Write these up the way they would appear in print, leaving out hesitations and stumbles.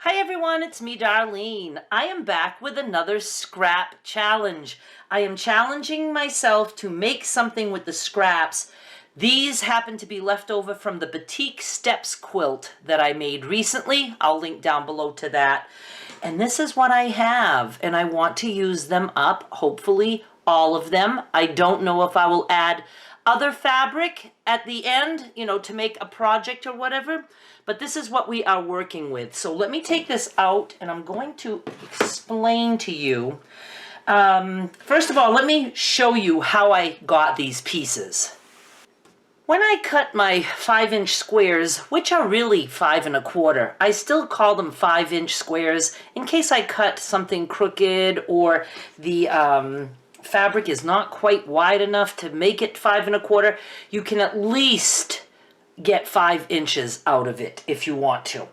Hi everyone, it's me, Darlene. I am back with another scrap challenge. I am challenging myself to make something with the scraps. These happen to be left over from the Batik Steps quilt that I made recently. I'll link down below to that. And this is what I have, and I want to use them up, hopefully all of them. I don't know if I will add other fabric at the end, to make a project or whatever, but this is what we are working with. So let me take this out and I'm going to explain to you. First of all, let me show you how I got these pieces. When I cut my 5-inch squares, which are really 5 1/4, I still call them 5-inch squares in case I cut something crooked or the fabric is not quite wide enough to make it 5 1/4. You can at least get 5 inches out of it if you want to.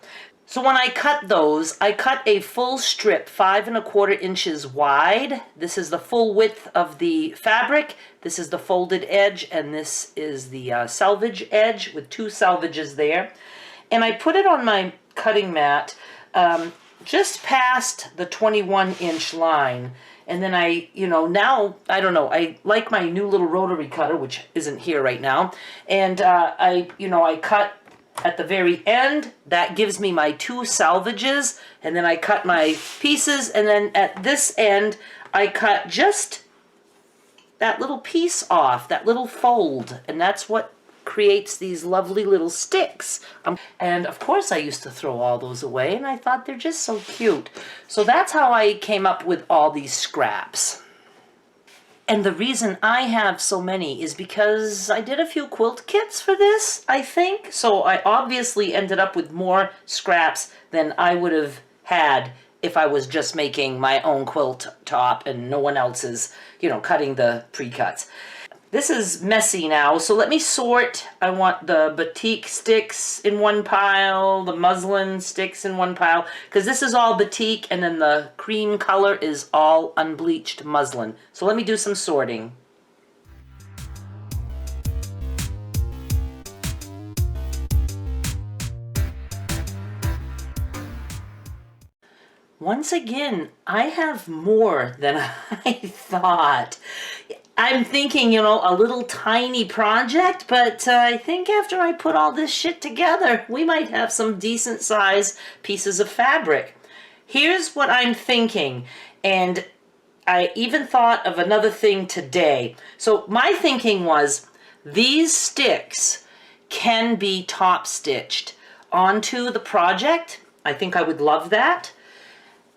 So when I cut those, I cut a full strip 5 1/4 inches wide. This is the full width of the fabric. This is the folded edge, and this is the selvage edge with 2 selvages there. And I put it on my cutting mat just past the 21-inch line. And then now, I don't know, I like my new little rotary cutter, which isn't here right now. And I cut at the very end. That gives me my 2 selvages. And then I cut my pieces. And then at this end, I cut just that little piece off, that little fold. And that's what creates these lovely little sticks. And of course I used to throw all those away, and I thought they're just so cute. So that's how I came up with all these scraps. And the reason I have so many is because I did a few quilt kits for this, I think. So I obviously ended up with more scraps than I would have had if I was just making my own quilt top and no one else is, cutting the pre-cuts. This is messy now, so let me sort. I want the batik sticks in one pile, the muslin sticks in one pile, because this is all batik, and then the cream color is all unbleached muslin. So let me do some sorting. Once again, I have more than I thought. I'm thinking, a little tiny project, but I think after I put all this shit together, we might have some decent size pieces of fabric. Here's what I'm thinking, and I even thought of another thing today. So my thinking was these sticks can be top stitched onto the project. I think I would love that.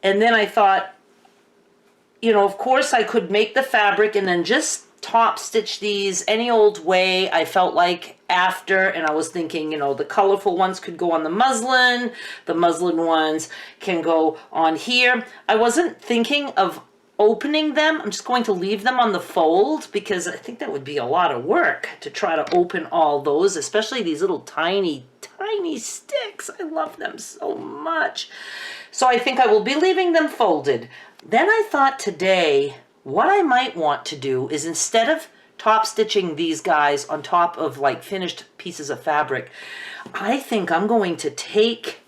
And then I thought, of course I could make the fabric and then just top stitch these any old way I felt like after. And I was thinking, the colorful ones could go on the muslin ones can go on here. I wasn't thinking of opening them. I'm just going to leave them on the fold because I think that would be a lot of work to try to open all those, especially these little tiny sticks. I love them so much. So I think I will be leaving them folded. Then I thought today, what I might want to do is instead of top stitching these guys on top of like finished pieces of fabric, I think I'm going to take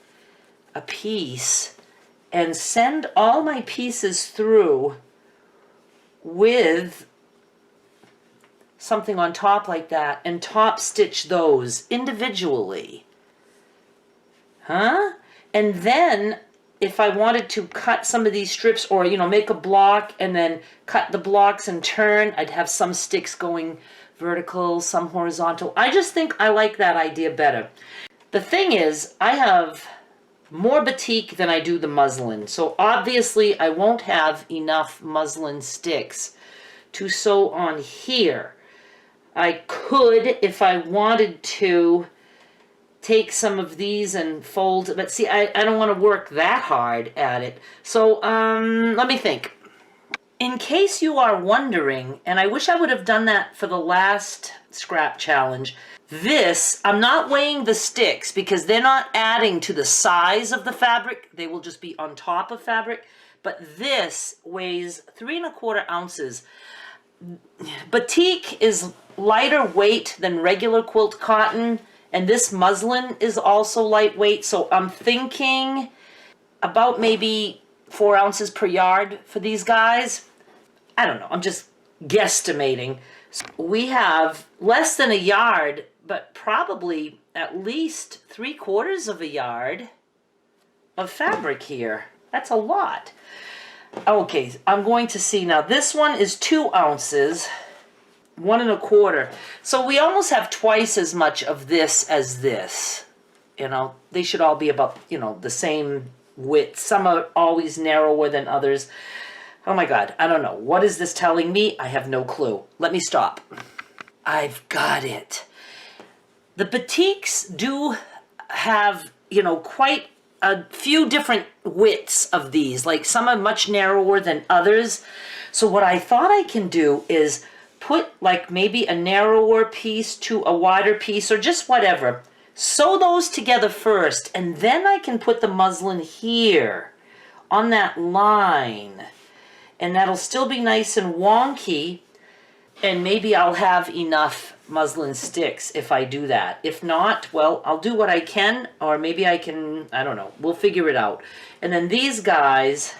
a piece and send all my pieces through with something on top like that and top stitch those individually. And then if I wanted to cut some of these strips or, make a block and then cut the blocks and turn, I'd have some sticks going vertical, some horizontal. I just think I like that idea better. The thing is, I have more batik than I do the muslin. So obviously I won't have enough muslin sticks to sew on here. I could, if I wanted to, take some of these and fold, but see, I don't want to work that hard at it. So let me think. In case you are wondering, and I wish I would have done that for the last scrap challenge, I'm not weighing the sticks because they're not adding to the size of the fabric. They will just be on top of fabric. But this weighs 3 1/4 ounces. Batik is lighter weight than regular quilt cotton. And this muslin is also lightweight, so I'm thinking about maybe 4 ounces per yard for these guys. I don't know, I'm just guesstimating. So we have less than a yard, but probably at least 3/4 of a yard of fabric here. That's a lot. Okay, I'm going to see now. This one is 2 ounces, 1 1/4. So we almost have twice as much of this as this. You know, they should all be about, you know, the same width. Some are always narrower than others. Oh my God, I don't know. What is this telling me? I have no clue. Let me stop. I've got it. The batiks do have, you know, quite a few different widths of these. Like some are much narrower than others. So what I thought I can do is put like maybe a narrower piece to a wider piece or just whatever. Sew those together first, and then I can put the muslin here on that line. And that'll still be nice and wonky, and maybe I'll have enough muslin sticks if I do that. If not, well, I'll do what I can, or maybe I can, I don't know, we'll figure it out. And then these guys,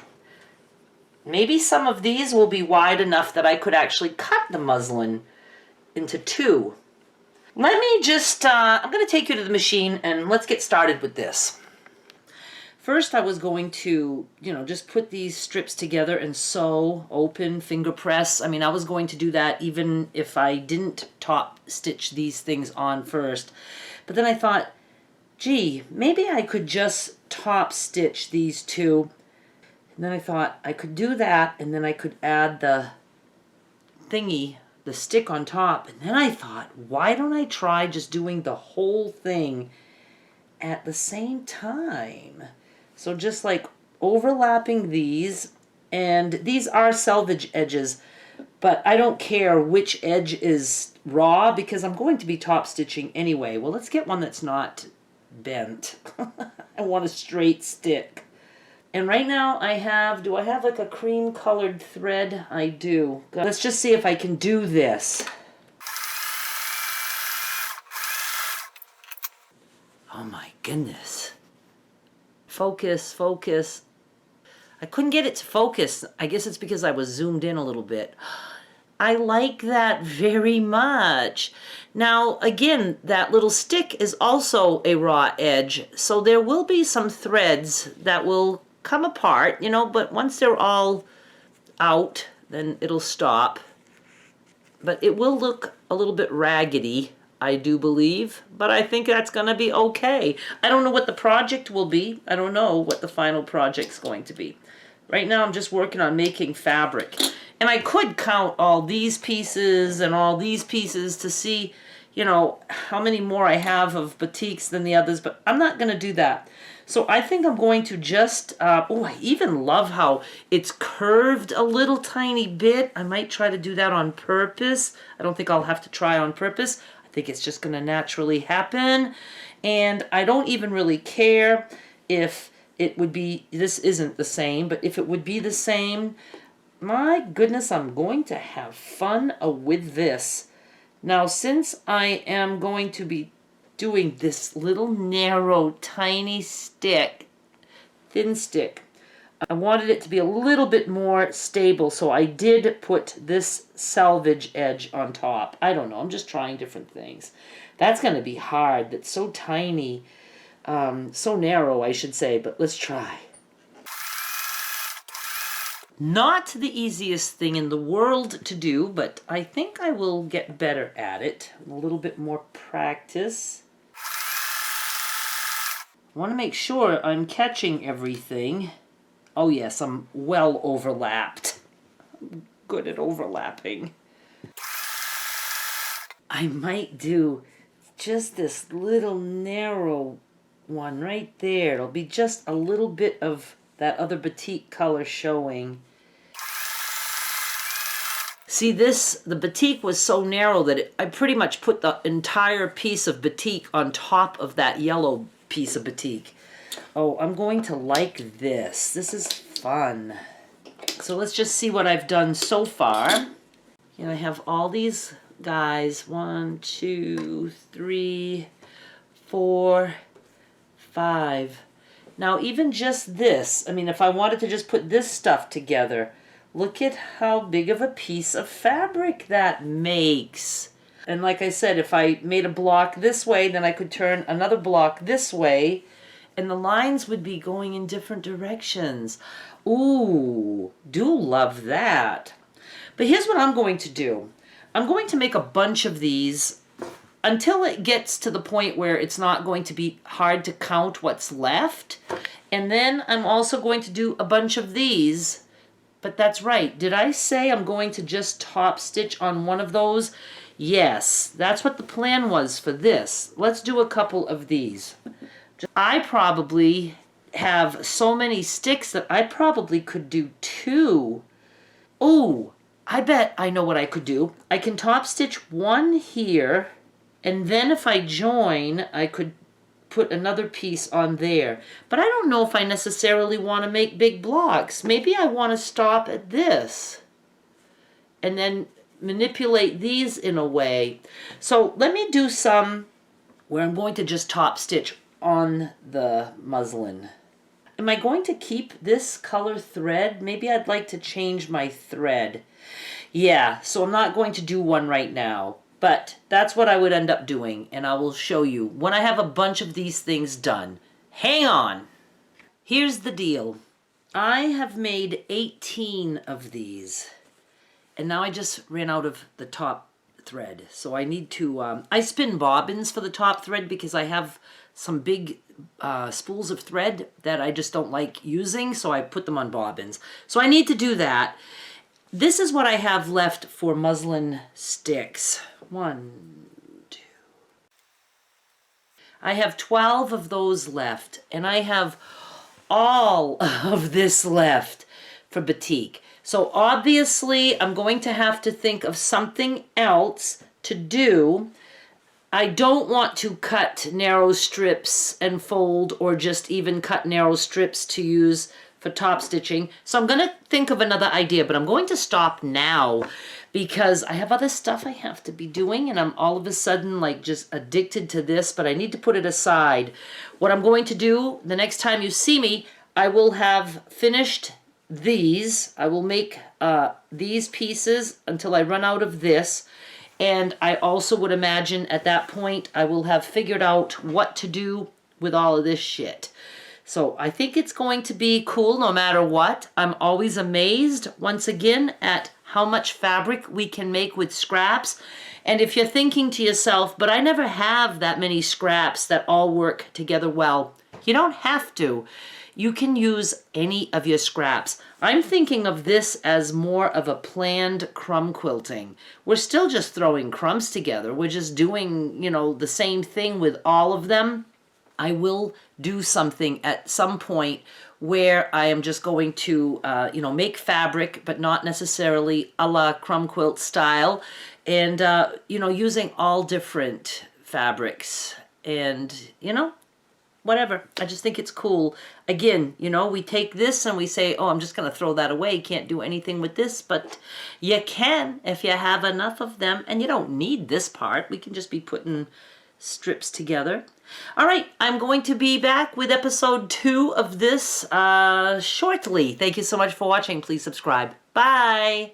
maybe some of these will be wide enough that I could actually cut the muslin into 2. Let me just, I'm going to take you to the machine and let's get started with this. First, I was going to, you know, just put these strips together and sew, open, finger press. I mean, I was going to do that even if I didn't top stitch these things on first. But then I thought, gee, maybe I could just top stitch these 2. And then I thought I could do that, and then I could add the thingy, the stick on top. And then I thought, why don't I try just doing the whole thing at the same time? So just like overlapping these, and these are selvage edges, but I don't care which edge is raw because I'm going to be top stitching anyway. Well, let's get one that's not bent. I want a straight stick. And right now I have, do I have like a cream colored thread? I do. Let's just see if I can do this. Oh my goodness. Focus, focus. I couldn't get it to focus. I guess it's because I was zoomed in a little bit. I like that very much. Now, again, that little stick is also a raw edge, so there will be some threads that will come apart, you know, but once they're all out, then it'll stop. But it will look a little bit raggedy, I do believe, but I think that's going to be okay. I don't know what the project will be. I don't know what the final project's going to be. Right now I'm just working on making fabric. And I could count all these pieces and all these pieces to see, you know, how many more I have of batiks than the others, but I'm not going to do that. So I think I'm going to just, oh, I even love how it's curved a little tiny bit. I might try to do that on purpose. I don't think I'll have to try on purpose. I think it's just going to naturally happen. And I don't even really care if it would be, this isn't the same, but if it would be the same, my goodness, I'm going to have fun with this. Now, since I am going to be doing this little narrow, tiny stick, thin stick, I wanted it to be a little bit more stable, so I did put this selvage edge on top. I don't know, I'm just trying different things. That's going to be hard. That's so tiny, so narrow, I should say, but let's try. Not the easiest thing in the world to do, but I think I will get better at it. A little bit more practice. I want to make sure I'm catching everything. Oh yes, I'm well overlapped. I'm good at overlapping. I might do just this little narrow one right there. It'll be just a little bit of that other batik color showing. See this, the batik was so narrow that I pretty much put the entire piece of batik on top of that yellow piece of batik. Oh, I'm going to like this. This is fun. So let's just see what I've done so far. You know, I have all these guys. 1, 2, 3, 4, 5. Now even just this, I mean, if I wanted to just put this stuff together, look at how big of a piece of fabric that makes. And like I said, if I made a block this way, then I could turn another block this way, and the lines would be going in different directions. Ooh, do love that. But here's what I'm going to do. I'm going to make a bunch of these until it gets to the point where it's not going to be hard to count what's left. And then I'm also going to do a bunch of these. But that's right. Did I say I'm going to just top stitch on one of those? Yes, that's what the plan was for this. Let's do a couple of these. I probably have so many sticks that I probably could do 2. Oh, I bet I know what I could do. I can top stitch one here, and then if I join, I could put another piece on there. But I don't know if I necessarily want to make big blocks. Maybe I want to stop at this and then manipulate these in a way. So let me do some where I'm going to just top stitch on the muslin. Am I going to keep this color thread? Maybe I'd like to change my thread. Yeah, so I'm not going to do one right now, but that's what I would end up doing, and I will show you when I have a bunch of these things done. Hang on. Here's the deal. I have made 18 of these, and now I just ran out of the top thread. So I need to, I spin bobbins for the top thread because I have some big spools of thread that I just don't like using, so I put them on bobbins. So I need to do that. This is what I have left for muslin sticks. 1, 2. I have 12 of those left, and I have all of this left for batik. So obviously I'm going to have to think of something else to do. I don't want to cut narrow strips and fold, or just even cut narrow strips to use for top stitching. So I'm going to think of another idea, but I'm going to stop now because I have other stuff I have to be doing, and I'm all of a sudden like just addicted to this, but I need to put it aside. What I'm going to do the next time you see me, I will have finished these. I will make these pieces until I run out of this. And I also would imagine at that point I will have figured out what to do with all of this shit. So I think it's going to be cool no matter what. I'm always amazed, once again, at how much fabric we can make with scraps. And if you're thinking to yourself, but I never have that many scraps that all work together well, you don't have to. You can use any of your scraps. I'm thinking of this as more of a planned crumb quilting. We're still just throwing crumbs together. We're just doing, you know, the same thing with all of them. I will do something at some point where I am just going to, make fabric, but not necessarily a la crumb quilt style, and, using all different fabrics and, whatever. I just think it's cool. Again, we take this and we say, oh, I'm just going to throw that away. Can't do anything with this, but you can if you have enough of them, and you don't need this part. We can just be putting strips together. All right, I'm going to be back with episode 2 of this shortly. Thank you so much for watching. Please subscribe. Bye.